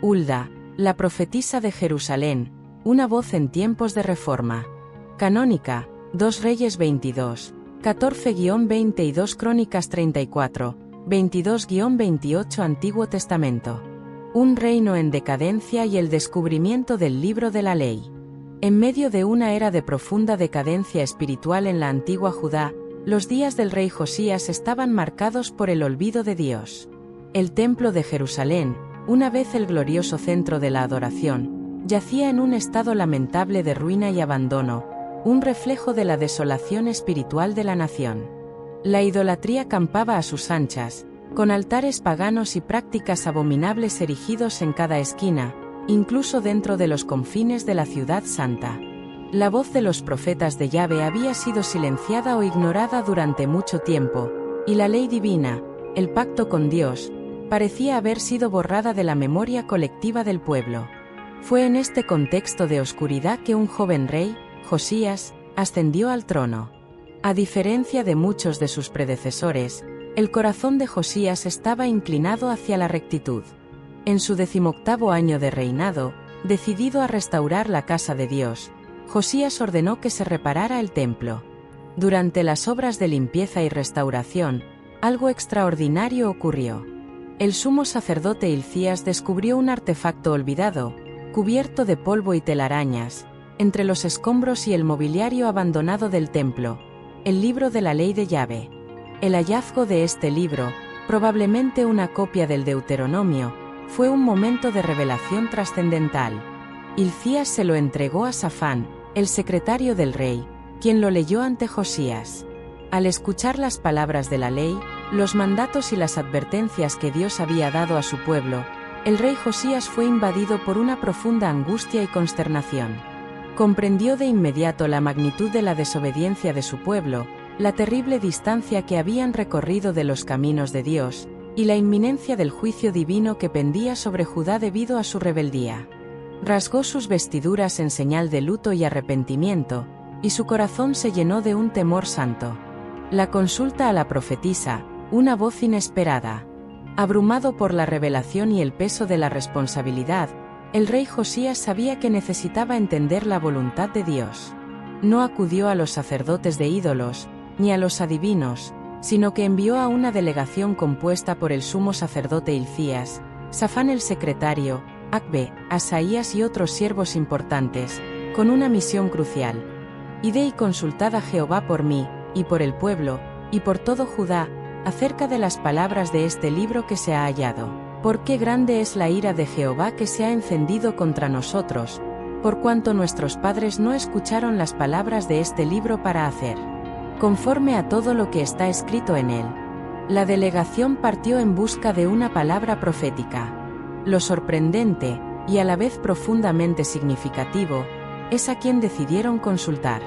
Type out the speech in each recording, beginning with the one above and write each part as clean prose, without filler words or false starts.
Hulda, la profetisa de Jerusalén, una voz en tiempos de reforma. Canónica, 2 Reyes 22, 14-20 y 2 Crónicas 34, 22-28 Antiguo Testamento. Un reino en decadencia y el descubrimiento del libro de la ley. En medio de una era de profunda decadencia espiritual en la antigua Judá, los días del rey Josías estaban marcados por el olvido de Dios. El templo de Jerusalén, una vez el glorioso centro de la adoración, yacía en un estado lamentable de ruina y abandono, un reflejo de la desolación espiritual de la nación. La idolatría campaba a sus anchas, con altares paganos y prácticas abominables erigidos en cada esquina, incluso dentro de los confines de la ciudad santa. La voz de los profetas de Yahvé había sido silenciada o ignorada durante mucho tiempo, y la ley divina, el pacto con Dios, parecía haber sido borrada de la memoria colectiva del pueblo. Fue en este contexto de oscuridad que un joven rey, Josías, ascendió al trono. A diferencia de muchos de sus predecesores, el corazón de Josías estaba inclinado hacia la rectitud. En su 18º año de reinado, decidido a restaurar la casa de Dios, Josías ordenó que se reparara el templo. Durante las obras de limpieza y restauración, algo extraordinario ocurrió. El sumo sacerdote Hilcías descubrió un artefacto olvidado, cubierto de polvo y telarañas, entre los escombros y el mobiliario abandonado del templo, el libro de la ley de Yahvé. El hallazgo de este libro, probablemente una copia del Deuteronomio, fue un momento de revelación trascendental. Hilcías se lo entregó a Safán, el secretario del rey, quien lo leyó ante Josías. Al escuchar las palabras de la ley, los mandatos y las advertencias que Dios había dado a su pueblo, el rey Josías fue invadido por una profunda angustia y consternación. Comprendió de inmediato la magnitud de la desobediencia de su pueblo, la terrible distancia que habían recorrido de los caminos de Dios, y la inminencia del juicio divino que pendía sobre Judá debido a su rebeldía. Rasgó sus vestiduras en señal de luto y arrepentimiento, y su corazón se llenó de un temor santo. La consulta a la profetisa, una voz inesperada. Abrumado por la revelación y el peso de la responsabilidad, el rey Josías sabía que necesitaba entender la voluntad de Dios. No acudió a los sacerdotes de ídolos, ni a los adivinos, sino que envió a una delegación compuesta por el sumo sacerdote Hilcías, Safán el secretario, Acbe, Asaías y otros siervos importantes, con una misión crucial. Id y consultad a Jehová por mí, y por el pueblo, y por todo Judá, acerca de las palabras de este libro que se ha hallado. Porque grande es la ira de Jehová que se ha encendido contra nosotros, por cuanto nuestros padres no escucharon las palabras de este libro para hacer conforme a todo lo que está escrito en él. La delegación partió en busca de una palabra profética. Lo sorprendente, y a la vez profundamente significativo, es a quien decidieron consultar.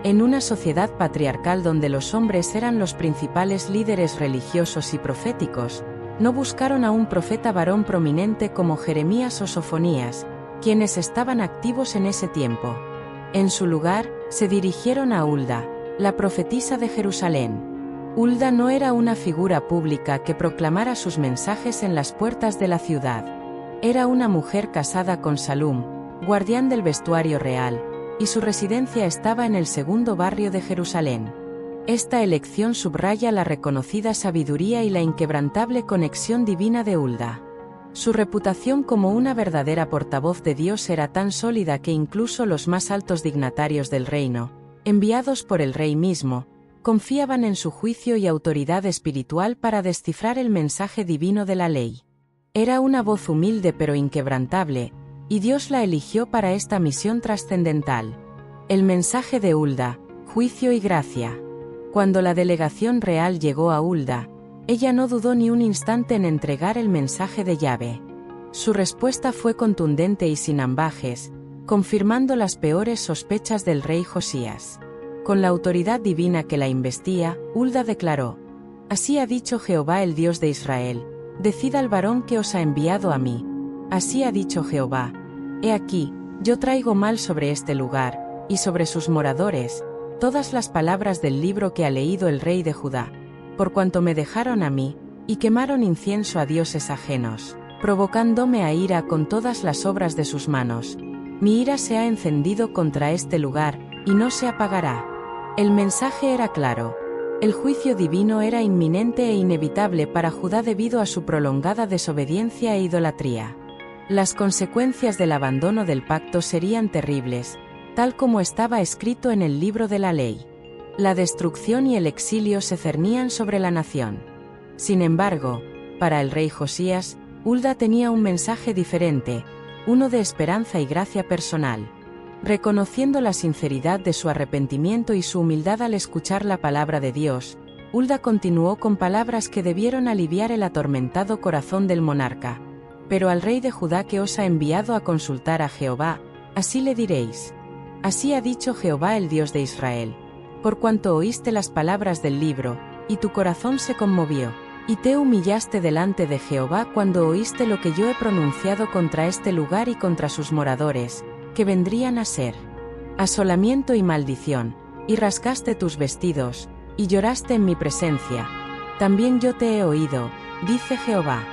En una sociedad patriarcal donde los hombres eran los principales líderes religiosos y proféticos, no buscaron a un profeta varón prominente como Jeremías o Sofonías, quienes estaban activos en ese tiempo. En su lugar, se dirigieron a Hulda, la profetisa de Jerusalén. Hulda no era una figura pública que proclamara sus mensajes en las puertas de la ciudad. Era una mujer casada con Salum, guardián del vestuario real, y su residencia estaba en el segundo barrio de Jerusalén. Esta elección subraya la reconocida sabiduría y la inquebrantable conexión divina de Hulda. Su reputación como una verdadera portavoz de Dios era tan sólida que incluso los más altos dignatarios del reino, enviados por el rey mismo, confiaban en su juicio y autoridad espiritual para descifrar el mensaje divino de la ley. Era una voz humilde pero inquebrantable, y Dios la eligió para esta misión trascendental. El mensaje de Hulda, juicio y gracia. Cuando la delegación real llegó a Hulda, ella no dudó ni un instante en entregar el mensaje de Yahvé. Su respuesta fue contundente y sin ambajes, confirmando las peores sospechas del rey Josías. Con la autoridad divina que la investía, Hulda declaró: Así ha dicho Jehová el Dios de Israel, decid al varón que os ha enviado a mí. Así ha dicho Jehová: He aquí, yo traigo mal sobre este lugar, y sobre sus moradores, todas las palabras del libro que ha leído el rey de Judá, por cuanto me dejaron a mí, y quemaron incienso a dioses ajenos, provocándome a ira con todas las obras de sus manos. Mi ira se ha encendido contra este lugar, y no se apagará. El mensaje era claro. El juicio divino era inminente e inevitable para Judá debido a su prolongada desobediencia e idolatría. Las consecuencias del abandono del pacto serían terribles, tal como estaba escrito en el libro de la ley. La destrucción y el exilio se cernían sobre la nación. Sin embargo, para el rey Josías, Hulda tenía un mensaje diferente, uno de esperanza y gracia personal. Reconociendo la sinceridad de su arrepentimiento y su humildad al escuchar la palabra de Dios, Hulda continuó con palabras que debieron aliviar el atormentado corazón del monarca. Pero al rey de Judá que os ha enviado a consultar a Jehová, así le diréis: así ha dicho Jehová el Dios de Israel. Por cuanto oíste las palabras del libro, y tu corazón se conmovió, y te humillaste delante de Jehová cuando oíste lo que yo he pronunciado contra este lugar y contra sus moradores, que vendrían a ser asolamiento y maldición, y rasgaste tus vestidos, y lloraste en mi presencia. También yo te he oído, dice Jehová.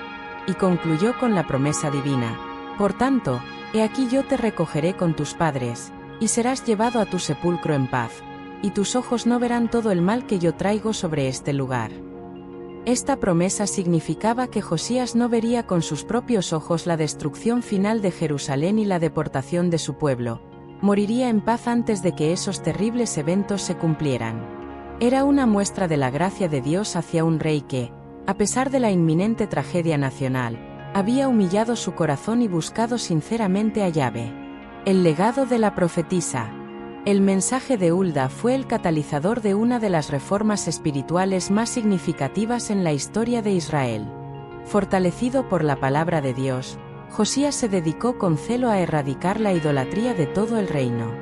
Y concluyó con la promesa divina: por tanto, he aquí yo te recogeré con tus padres, y serás llevado a tu sepulcro en paz, y tus ojos no verán todo el mal que yo traigo sobre este lugar. Esta promesa significaba que Josías no vería con sus propios ojos la destrucción final de Jerusalén y la deportación de su pueblo. Moriría en paz antes de que esos terribles eventos se cumplieran. Era una muestra de la gracia de Dios hacia un rey que, a pesar de la inminente tragedia nacional, había humillado su corazón y buscado sinceramente a Yahvé. El legado de la profetisa. El mensaje de Hulda fue el catalizador de una de las reformas espirituales más significativas en la historia de Israel. Fortalecido por la palabra de Dios, Josías se dedicó con celo a erradicar la idolatría de todo el reino.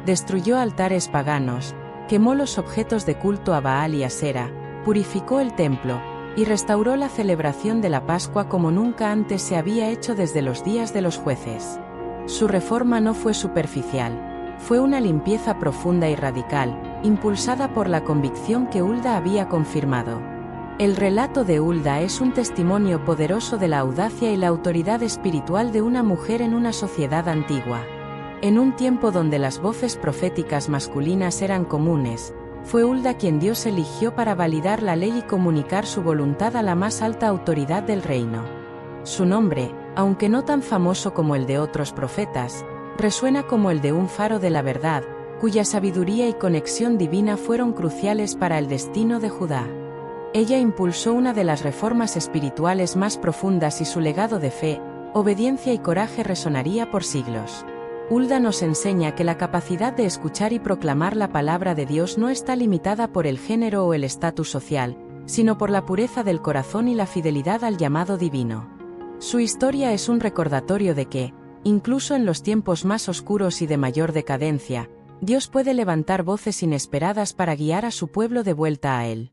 Destruyó altares paganos, quemó los objetos de culto a Baal y Asera, purificó el templo, y restauró la celebración de la Pascua como nunca antes se había hecho desde los días de los jueces. Su reforma no fue superficial. Fue una limpieza profunda y radical, impulsada por la convicción que Hulda había confirmado. El relato de Hulda es un testimonio poderoso de la audacia y la autoridad espiritual de una mujer en una sociedad antigua. En un tiempo donde las voces proféticas masculinas eran comunes, fue Hulda quien Dios eligió para validar la ley y comunicar su voluntad a la más alta autoridad del reino. Su nombre, aunque no tan famoso como el de otros profetas, resuena como el de un faro de la verdad, cuya sabiduría y conexión divina fueron cruciales para el destino de Judá. Ella impulsó una de las reformas espirituales más profundas y su legado de fe, obediencia y coraje resonaría por siglos. Hulda nos enseña que la capacidad de escuchar y proclamar la palabra de Dios no está limitada por el género o el estatus social, sino por la pureza del corazón y la fidelidad al llamado divino. Su historia es un recordatorio de que, incluso en los tiempos más oscuros y de mayor decadencia, Dios puede levantar voces inesperadas para guiar a su pueblo de vuelta a Él.